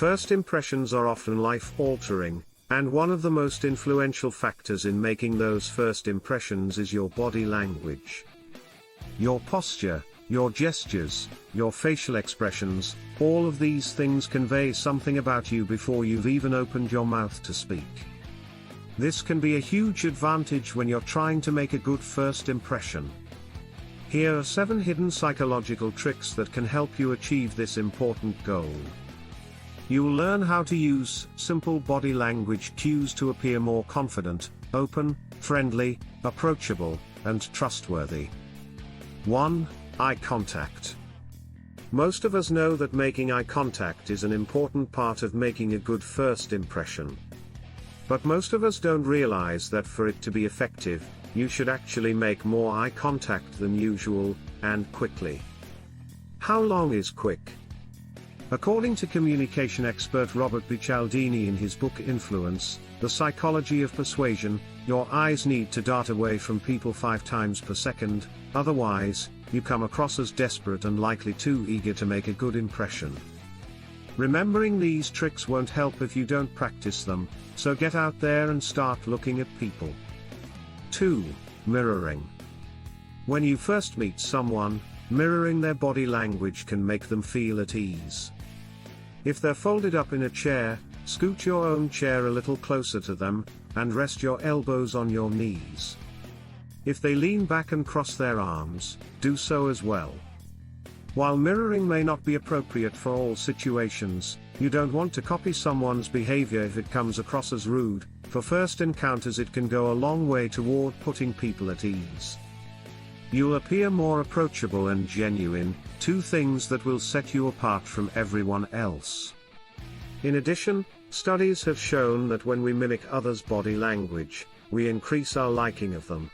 First impressions are often life-altering, and one of the most influential factors in making those first impressions is your body language. Your posture, your gestures, your facial expressions, all of these things convey something about you before you've even opened your mouth to speak. This can be a huge advantage when you're trying to make a good first impression. Here are 7 hidden psychological tricks that can help you achieve this important goal. You'll learn how to use simple body language cues to appear more confident, open, friendly, approachable, and trustworthy. 1. Eye contact. Most of us know that making eye contact is an important part of making a good first impression. But most of us don't realize that for it to be effective, you should actually make more eye contact than usual, and quickly. How long is quick? According to communication expert Robert B. Cialdini in his book Influence, The Psychology of Persuasion, your eyes need to dart away from people 5 times per second, otherwise, you come across as desperate and likely too eager to make a good impression. Remembering these tricks won't help if you don't practice them, so get out there and start looking at people. 2. Mirroring. When you first meet someone, mirroring their body language can make them feel at ease. If they're folded up in a chair, scoot your own chair a little closer to them, and rest your elbows on your knees. If they lean back and cross their arms, do so as well. While mirroring may not be appropriate for all situations, you don't want to copy someone's behavior if it comes across as rude. For first encounters it can go a long way toward putting people at ease. You'll appear more approachable and genuine, 2 things that will set you apart from everyone else. In addition, studies have shown that when we mimic others' body language, we increase our liking of them.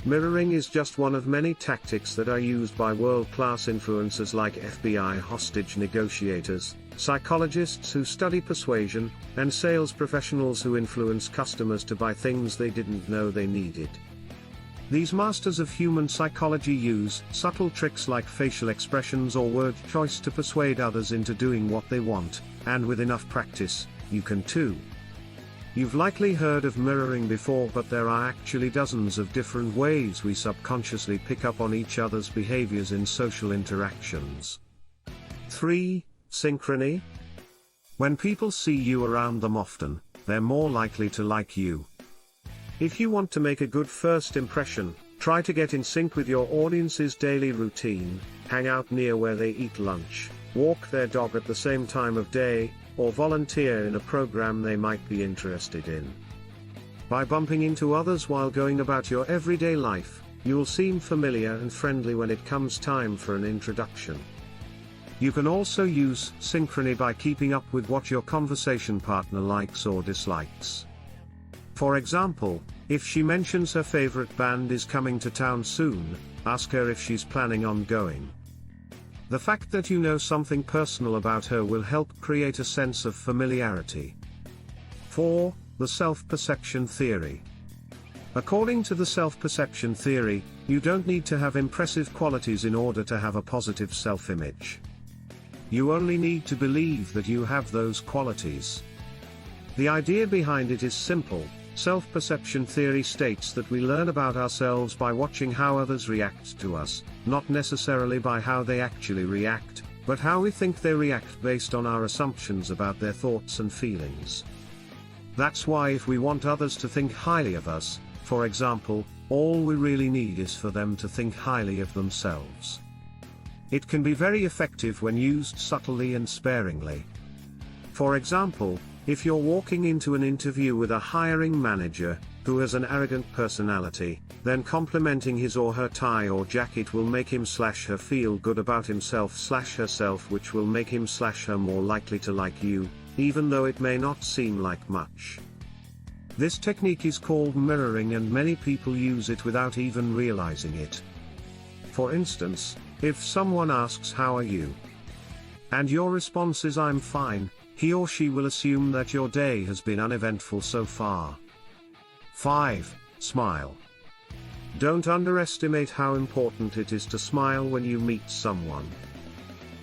Mirroring is just one of many tactics that are used by world-class influencers like FBI hostage negotiators, psychologists who study persuasion, and sales professionals who influence customers to buy things they didn't know they needed. These masters of human psychology use subtle tricks like facial expressions or word choice to persuade others into doing what they want, and with enough practice, you can too. You've likely heard of mirroring before, but there are actually dozens of different ways we subconsciously pick up on each other's behaviors in social interactions. 3. Synchrony. When people see you around them often, they're more likely to like you. If you want to make a good first impression, try to get in sync with your audience's daily routine, hang out near where they eat lunch, walk their dog at the same time of day, or volunteer in a program they might be interested in. By bumping into others while going about your everyday life, you'll seem familiar and friendly when it comes time for an introduction. You can also use synchrony by keeping up with what your conversation partner likes or dislikes. For example, if she mentions her favorite band is coming to town soon, ask her if she's planning on going. The fact that you know something personal about her will help create a sense of familiarity. 4. The self-perception theory. According to the self-perception theory, you don't need to have impressive qualities in order to have a positive self-image. You only need to believe that you have those qualities. The idea behind it is simple. Self-perception theory states that we learn about ourselves by watching how others react to us, not necessarily by how they actually react, but how we think they react based on our assumptions about their thoughts and feelings. That's why if we want others to think highly of us, for example, all we really need is for them to think highly of themselves. It can be very effective when used subtly and sparingly. For example, if you're walking into an interview with a hiring manager, who has an arrogant personality, then complimenting his or her tie or jacket will make him/her feel good about himself/herself, which will make him/her more likely to like you, even though it may not seem like much. This technique is called mirroring, and many people use it without even realizing it. For instance, if someone asks "How are you?" and your response is "I'm fine," he or she will assume that your day has been uneventful so far. 5. Smile. Don't underestimate how important it is to smile when you meet someone.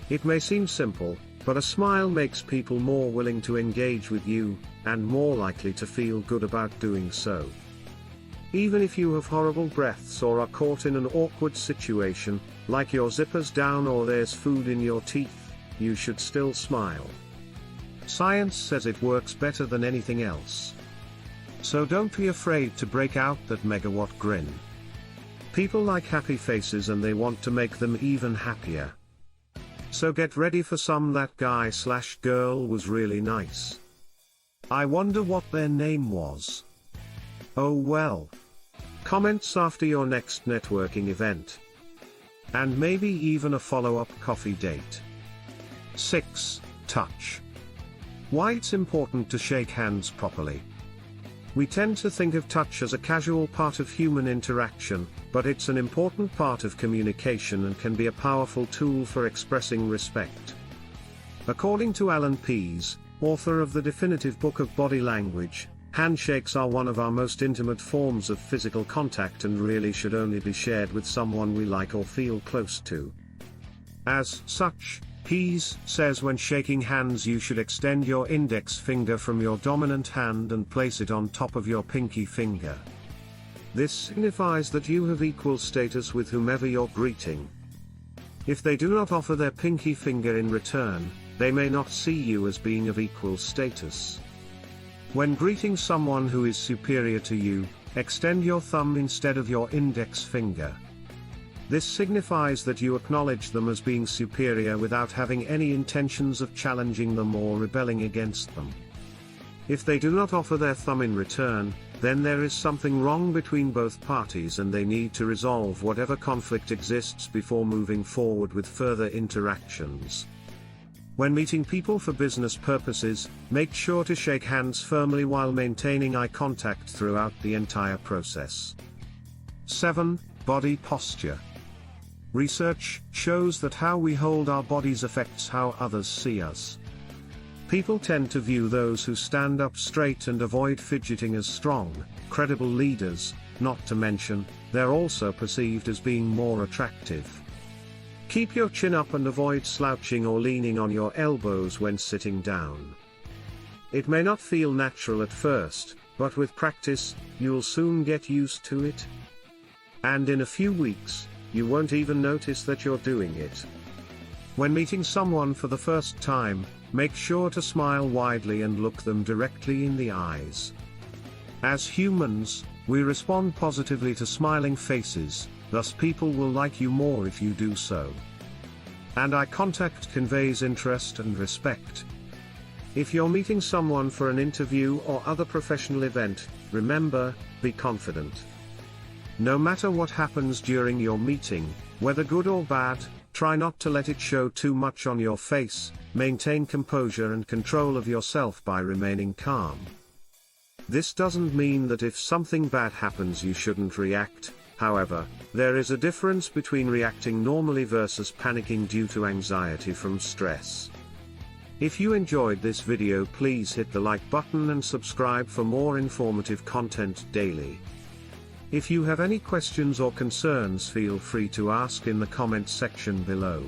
It may seem simple, But a smile makes people more willing to engage with you, and more likely to feel good about doing so. Even if you have horrible breaths or are caught in an awkward situation, like your zipper's down or there's food in your teeth, you should still smile. Science says it works better than anything else. So don't be afraid to break out that megawatt grin. People like happy faces and they want to make them even happier. So get ready for some "that guy/girl was really nice. I wonder what their name was." Oh well. Comments after your next networking event. And maybe even a follow-up coffee date. 6. Touch. Why it's important to shake hands properly. We tend to think of touch as a casual part of human interaction, but it's an important part of communication and can be a powerful tool for expressing respect. According to Alan Pease, author of the definitive book of body language, handshakes are one of our most intimate forms of physical contact and really should only be shared with someone we like or feel close to. As such, Pease says when shaking hands you should extend your index finger from your dominant hand and place it on top of your pinky finger. This signifies that you have equal status with whomever you're greeting. If they do not offer their pinky finger in return, they may not see you as being of equal status. When greeting someone who is superior to you, extend your thumb instead of your index finger. This signifies that you acknowledge them as being superior without having any intentions of challenging them or rebelling against them. If they do not offer their thumb in return, then there is something wrong between both parties and they need to resolve whatever conflict exists before moving forward with further interactions. When meeting people for business purposes, make sure to shake hands firmly while maintaining eye contact throughout the entire process. 7. Body posture. Research shows that how we hold our bodies affects how others see us. People tend to view those who stand up straight and avoid fidgeting as strong, credible leaders, not to mention, they're also perceived as being more attractive. Keep your chin up and avoid slouching or leaning on your elbows when sitting down. It may not feel natural at first, but with practice, you'll soon get used to it. And in a few weeks, you won't even notice that you're doing it. When meeting someone for the first time, make sure to smile widely and look them directly in the eyes. As humans, we respond positively to smiling faces, thus people will like you more if you do so. And eye contact conveys interest and respect. If you're meeting someone for an interview or other professional event, remember, be confident. No matter what happens during your meeting, whether good or bad, try not to let it show too much on your face, maintain composure and control of yourself by remaining calm. This doesn't mean that if something bad happens you shouldn't react, however, there is a difference between reacting normally versus panicking due to anxiety from stress. If you enjoyed this video, please hit the like button and subscribe for more informative content daily. If you have any questions or concerns, feel free to ask in the comments section below.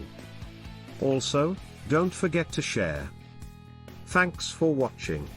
Also, don't forget to share. Thanks for watching.